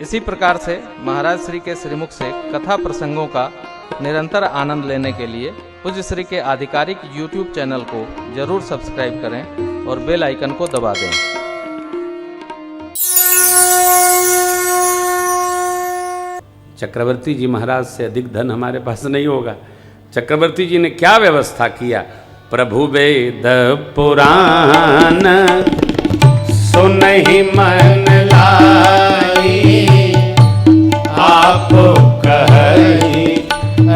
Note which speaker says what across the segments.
Speaker 1: इसी प्रकार से महाराज श्री के श्रीमुख से कथा प्रसंगों का निरंतर आनंद लेने के लिए पूज्य श्री के आधिकारिक YouTube चैनल को जरूर सब्सक्राइब करें और बेल आइकन को दबा दें।
Speaker 2: चक्रवर्ती जी महाराज से अधिक धन हमारे पास नहीं होगा। चक्रवर्ती जी ने क्या व्यवस्था किया? प्रभु वेद पुराण सुनहि मन लाई, आप कहि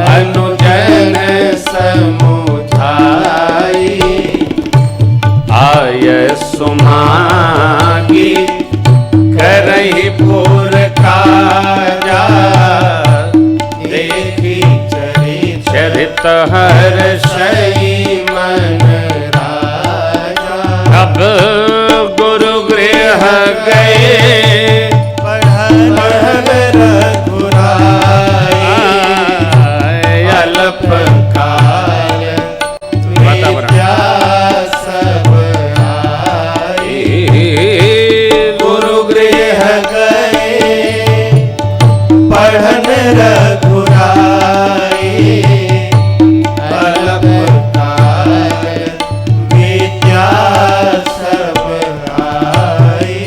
Speaker 2: अनुजन समुझाई। आय सुमागी करहि पुर काजा, देखी चरित हर्षई मन राजा। अब गुरु गृह गए पढ़न रघुराई, अल्प काल विद्या सब आई। गुरु गृह गए पढ़न रघुराई, अल्प काल विद्या सब आई।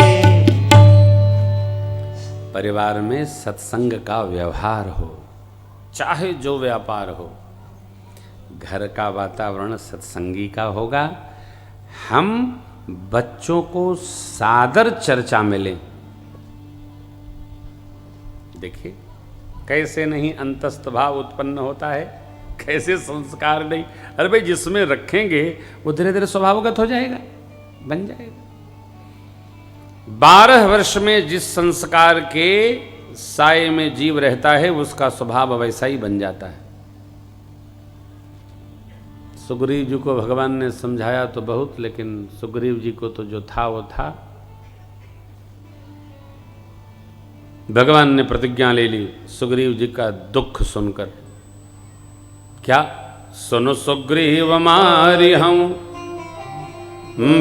Speaker 2: परिवार में सत्संग का व्यवहार हो, चाहे जो व्यापार हो, घर का वातावरण सत्संगी का होगा। हम बच्चों को सादर चर्चा में लें। देखिए कैसे नहीं अंतस्थ भाव उत्पन्न होता है, कैसे संस्कार नहीं। अरे भाई जिसमें रखेंगे वो धीरे धीरे स्वभावगत हो जाएगा, बन जाएगा। 12 वर्ष में जिस संस्कार के साए में जीव रहता है उसका स्वभाव वैसा ही बन जाता है। सुग्रीव जी को भगवान ने समझाया तो बहुत, लेकिन सुग्रीव जी को तो जो था वो था। भगवान ने प्रतिज्ञा ले ली सुग्रीव जी का दुख सुनकर। क्या? सुनो सुग्रीव मारि हम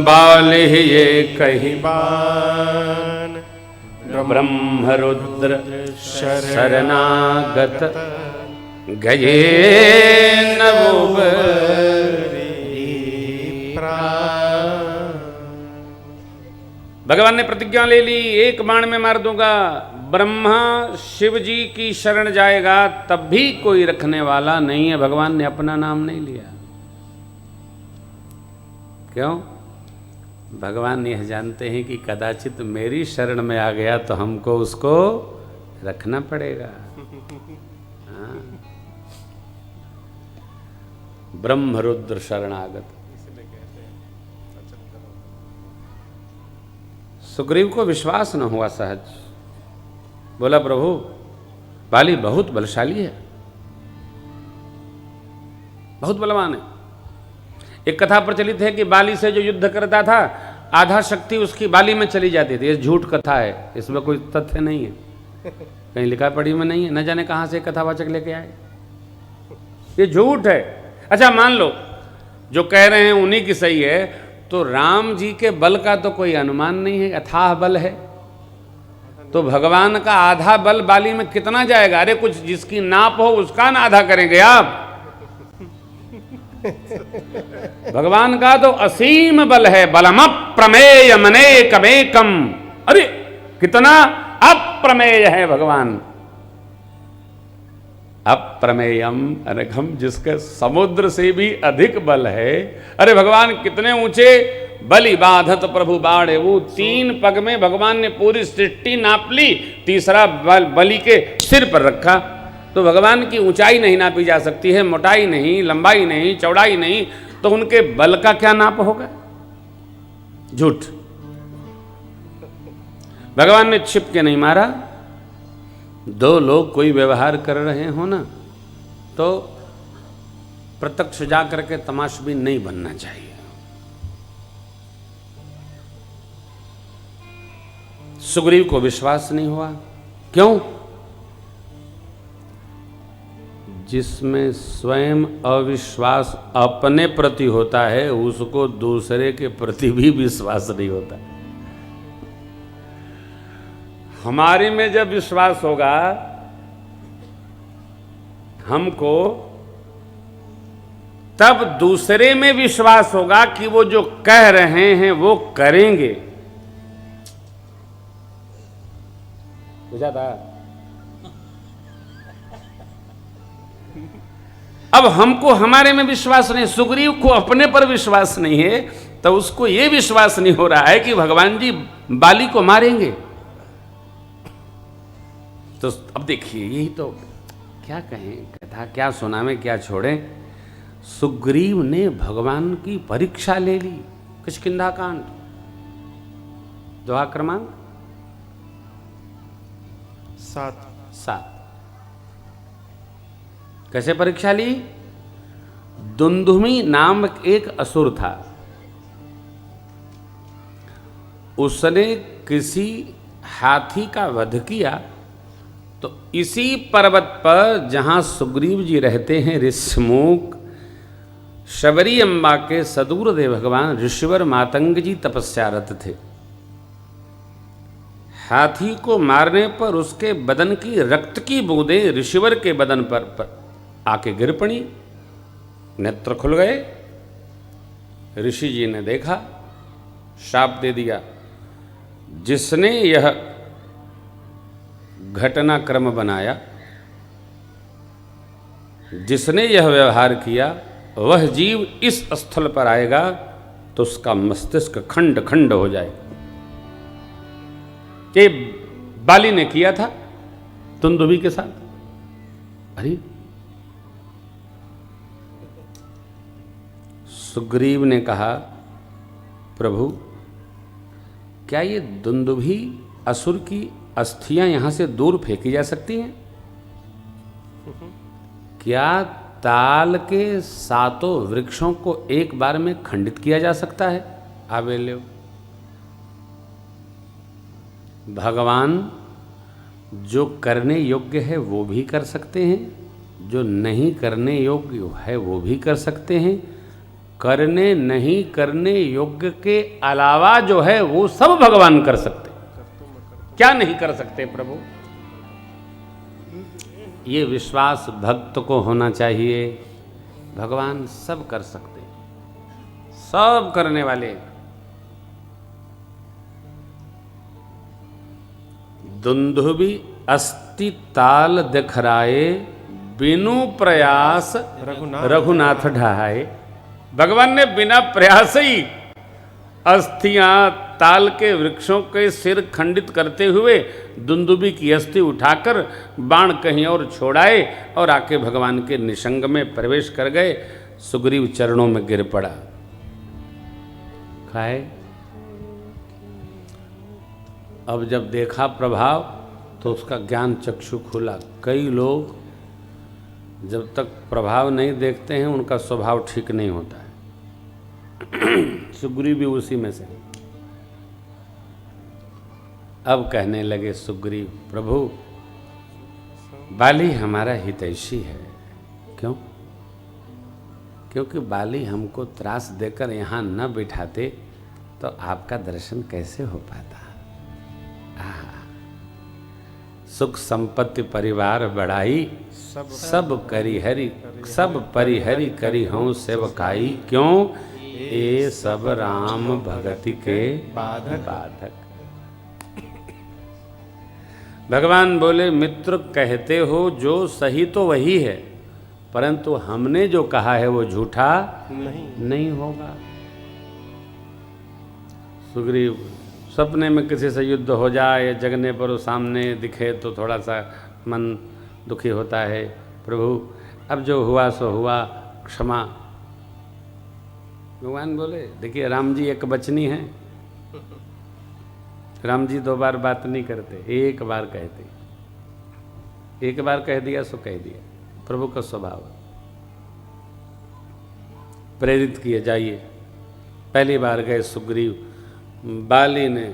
Speaker 2: बाल ये कही बान, ब्रह्म रुद्र शरणागत गए नवोबरी प्राण। भगवान ने प्रतिज्ञा ले ली, एक बाण में मार दूंगा। ब्रह्मा शिव जी की शरण जाएगा तब भी कोई रखने वाला नहीं है। भगवान ने अपना नाम नहीं लिया। क्यों? भगवान यह जानते हैं कि कदाचित मेरी शरण में आ गया तो हमको उसको रखना पड़ेगा। हाँ। ब्रह्म रुद्र शरणागत। सुग्रीव को विश्वास न हुआ सहज। बोला प्रभु बाली बहुत बलशाली है, बहुत बलवान है। एक कथा प्रचलित है कि बाली से जो युद्ध करता था आधा शक्ति उसकी बाली में चली जाती थी। ये झूठ कथा है, इसमें कोई तथ्य नहीं है, कहीं लिखा पढ़ी में नहीं है। न जाने कहां से कथावाचक लेके आए, ये झूठ है। अच्छा मान लो जो कह रहे हैं उन्हीं की सही है, तो राम जी के बल का तो कोई अनुमान नहीं है, अथाह बल है। तो भगवान का आधा बल बाली में कितना जाएगा? अरे कुछ जिसकी नाप हो उसका ना आधा करेंगे आप। भगवान का तो असीम बल है। बलम अप्रमेय मनेकमेकम। अरे कितना अप्रमेय है भगवान। अप्रमेयम अनघम, जिसके समुद्र से भी अधिक बल है। अरे भगवान कितने ऊंचे। बलि बाधत प्रभु बाढ़े। वो 3 पग में भगवान ने पूरी सृष्टि नाप ली, तीसरा बलि के सिर पर रखा। तो भगवान की ऊंचाई नहीं नापी जा सकती है, मोटाई नहीं, लंबाई नहीं, चौड़ाई नहीं, तो उनके बल का क्या नाप होगा? झूठ। भगवान ने छिप के नहीं मारा। 2 लोग कोई व्यवहार कर रहे हो ना, तो प्रत्यक्ष जाकर के तमाशबीन नहीं बनना चाहिए। सुग्रीव को विश्वास नहीं हुआ। क्यों? जिसमें स्वयं अविश्वास अपने प्रति होता है उसको दूसरे के प्रति भी विश्वास नहीं होता। हमारे में जब विश्वास होगा हमको, तब दूसरे में विश्वास होगा कि वो जो कह रहे हैं वो करेंगे। बुझा था? अब हमको हमारे में विश्वास नहीं, सुग्रीव को अपने पर विश्वास नहीं है, तो उसको यह विश्वास नहीं हो रहा है कि भगवान जी बाली को मारेंगे। तो अब देखिए, यही तो क्या कहें, कथा क्या सुनावें क्या छोड़ें। सुग्रीव ने भगवान की परीक्षा ले ली। किष्किंधा कांड दोहा क्रमांक 7। कैसे परीक्षा ली? दुंदुमी नामक एक असुर था, उसने किसी हाथी का वध किया। तो इसी पर्वत पर जहां सुग्रीव जी रहते हैं, ऋषमुख, शबरी अम्बा के सदूर देव भगवान ऋषिवर मातंग जी तपस्यारत थे। हाथी को मारने पर उसके बदन की रक्त की बूंदें ऋषिवर के बदन पर आके गिर पड़ी, नेत्र खुल गए। ऋषि जी ने देखा, शाप दे दिया, जिसने यह घटनाक्रम बनाया, जिसने यह व्यवहार किया, वह जीव इस स्थल पर आएगा तो उसका मस्तिष्क खंड खंड हो जाए। ये बाली ने किया था दुंदुभी के साथ। अरे सुग्रीव ने कहा, प्रभु क्या ये दुंदुभी असुर की अस्थियां यहां से दूर फेंकी जा सकती हैं? क्या ताल के 7 वृक्षों को एक बार में खंडित किया जा सकता है? आवे ले। भगवान जो करने योग्य है वो भी कर सकते हैं, जो नहीं करने योग्य है वो भी कर सकते हैं। करने नहीं करने योग्य के अलावा जो है वो सब भगवान कर सकते। क्या नहीं कर सकते प्रभु? ये विश्वास भक्त को होना चाहिए। भगवान सब कर सकते, सब करने वाले। दुंदुभी अस्ति ताल दिखराए, बिनु प्रयास रघुनाथ ढहाए। भगवान ने बिना प्रयास ही अस्थियां ताल के वृक्षों के सिर खंडित करते हुए दुंदुभी की अस्थि उठाकर बाण कहीं और छोड़ाए और आके भगवान के निशंग में प्रवेश कर गए। सुग्रीव चरणों में गिर पड़ा। खाए अब जब देखा प्रभाव तो उसका ज्ञान चक्षु खुला। कई लोग जब तक प्रभाव नहीं देखते हैं उनका स्वभाव ठीक नहीं होता है। सुग्रीव भी उसी में से। अब कहने लगे सुग्रीव, प्रभु बाली हमारा हितैषी है। क्यों? क्योंकि बाली हमको त्रास देकर यहाँ न बिठाते तो आपका दर्शन कैसे हो पाता। सुख संपत्ति परिवार बढ़ाई, सब परिहरि करी हूँ सेवकाई। क्यों? ये सब राम भगति के बाधक। भगवान बोले, मित्र कहते हो जो सही तो वही है, परंतु हमने जो कहा है वो झूठा नहीं होगा। सुग्रीव सपने में किसी से युद्ध हो जाए या जगने पर वो सामने दिखे तो थोड़ा सा मन दुखी होता है। प्रभु अब जो हुआ सो हुआ, क्षमा। भगवान बोले, देखिए राम जी एक बचनी है। राम जी 2 बार बात नहीं करते, एक बार कहते। एक बार कह दिया सो कह दिया। प्रभु का स्वभाव। प्रेरित किए, जाइए। पहली बार गए सुग्रीव, बाली ने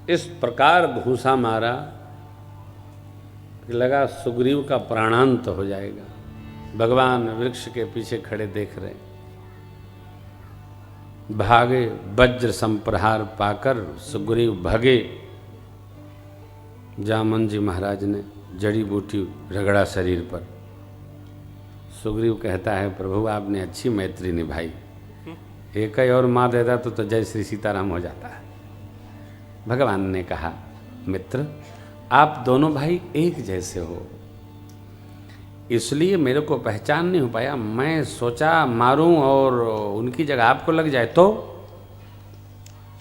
Speaker 2: इस प्रकार घूंसा मारा कि लगा सुग्रीव का प्राणांत हो जाएगा। भगवान वृक्ष के पीछे खड़े देख रहे। भागे वज्र संप्रहार पाकर सुग्रीव भगे। जामन जी महाराज ने जड़ी बूटी रगड़ा शरीर पर। सुग्रीव कहता है प्रभु आपने अच्छी मैत्री निभाई, एक ही और मार देता तो जय श्री सीताराम हो जाता है। भगवान ने कहा मित्र आप दोनों भाई एक जैसे हो, इसलिए मेरे को पहचान नहीं हो पाया। मैं सोचा मारूं और उनकी जगह आपको लग जाए, तो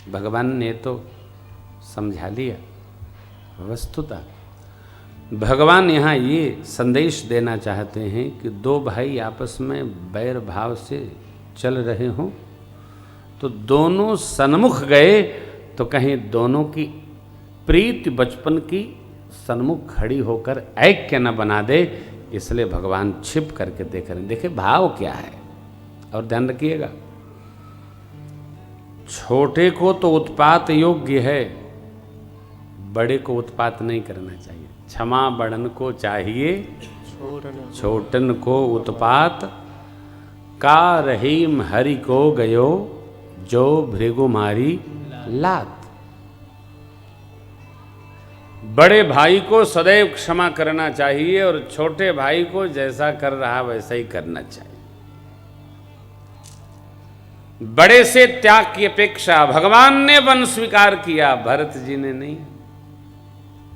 Speaker 2: भगवान ने तो समझा लिया। वस्तुतः भगवान यहाँ ये संदेश देना चाहते हैं कि दो भाई आपस में बैर भाव से चल रहे हों तो दोनों सन्मुख गए तो कहीं दोनों की प्रीति बचपन की सन्मुख खड़ी होकर ऐक्य न बना दे, इसलिए भगवान छिप करके देख रहे हैं। देखिए भाव क्या है, और ध्यान रखिएगा छोटे को तो उत्पात योग्य है, बड़े को उत्पात नहीं करना चाहिए। क्षमा बड़न को चाहिए, छोटन को उत्पात। का रहीम हरि को गयो, जो भृगुमारी लात। बड़े भाई को सदैव क्षमा करना चाहिए और छोटे भाई को जैसा कर रहा वैसा ही करना चाहिए। बड़े से त्याग की अपेक्षा भगवान ने वन स्वीकार किया, भरत जी ने नहीं।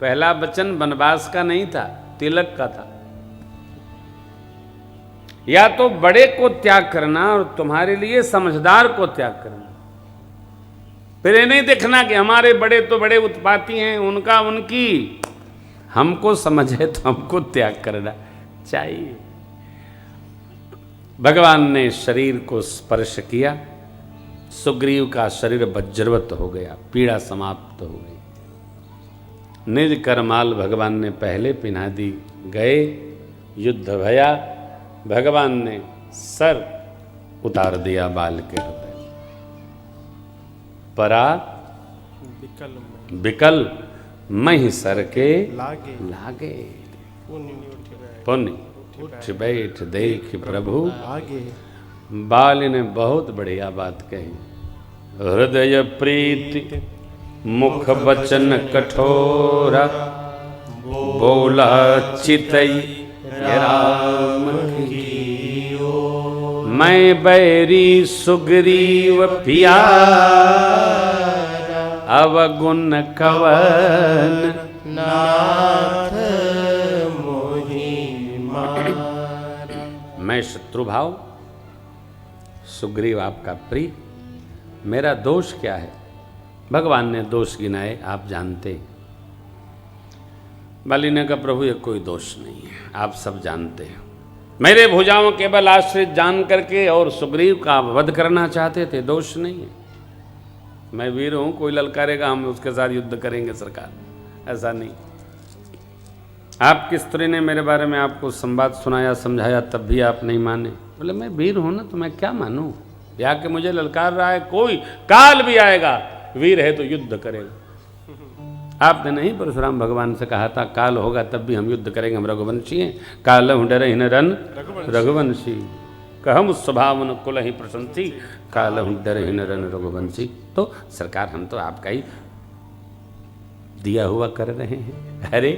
Speaker 2: पहला वचन वनवास का नहीं था, तिलक का था। या तो बड़े को त्याग करना और तुम्हारे लिए समझदार को त्याग करना। फिर ये नहीं देखना कि हमारे बड़े तो बड़े उत्पाती हैं, उनका उनकी, हमको समझे तो हमको त्याग करना चाहिए। भगवान ने शरीर को स्पर्श किया, सुग्रीव का शरीर वज्रवत हो गया, पीड़ा समाप्त हो गई। निज करमाल भगवान ने पहले पिन्हा दी, गए युद्ध भया। भगवान ने सर उतार दिया बाल के हृदय, परा विकल मही सर के लागे। पुण्य उठ बैठ देख प्रभु आगे। बाल ने बहुत बढ़िया बात कही, हृदय प्रीति मुख वचन कठोरा, बोला चितई राम की। मैं बैरी सुग्रीव पिया, अवगुण कवन नाथ मोहि मारा। मैं शत्रु भाव, सुग्रीव आपका प्रिय, मेरा दोष क्या है? भगवान ने दोष गिनाए, आप जानते। बाली ने कहा प्रभु ये कोई दोष नहीं है, आप सब जानते हैं। मेरे भुजाओं केवल आश्रित जान करके और सुग्रीव का वध करना चाहते थे, दोष नहीं है। मैं वीर हूं, कोई ललकारेगा हम उसके साथ युद्ध करेंगे सरकार, ऐसा नहीं। आपकी स्त्री ने मेरे बारे में आपको संवाद सुनाया, समझाया, तब भी आप नहीं माने। बोले मैं वीर हूं ना, तो मैं क्या मानूं? या कि मुझे ललकार रहा है, कोई काल भी आएगा, वीर है तो युद्ध करेगा। आपने नहीं परशुराम भगवान से कहा था काल होगा तब भी हम युद्ध करेंगे, हम रघुवंशी हैं। काल डरे हिन रन रघुवंशी, कहम स्वभाव न कुल ही प्रशंसी, काल डरे हिन रन रघुवंशी। तो सरकार हम तो आपका ही दिया हुआ कर रहे हैं। अरे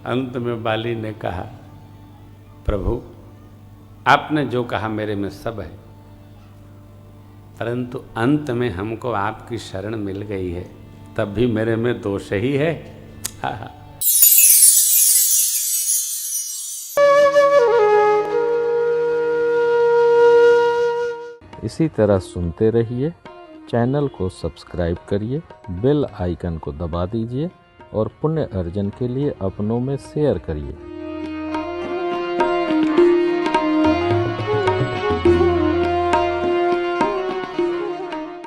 Speaker 2: अंत में बाली ने कहा प्रभु आपने जो कहा मेरे में सब है, परंतु अंत में हमको आपकी शरण मिल गई है, तब भी मेरे में दोष ही है।
Speaker 1: इसी तरह सुनते रहिए, चैनल को सब्सक्राइब करिए, बेल आइकन को दबा दीजिए और पुण्य अर्जन के लिए अपनों में शेयर करिए।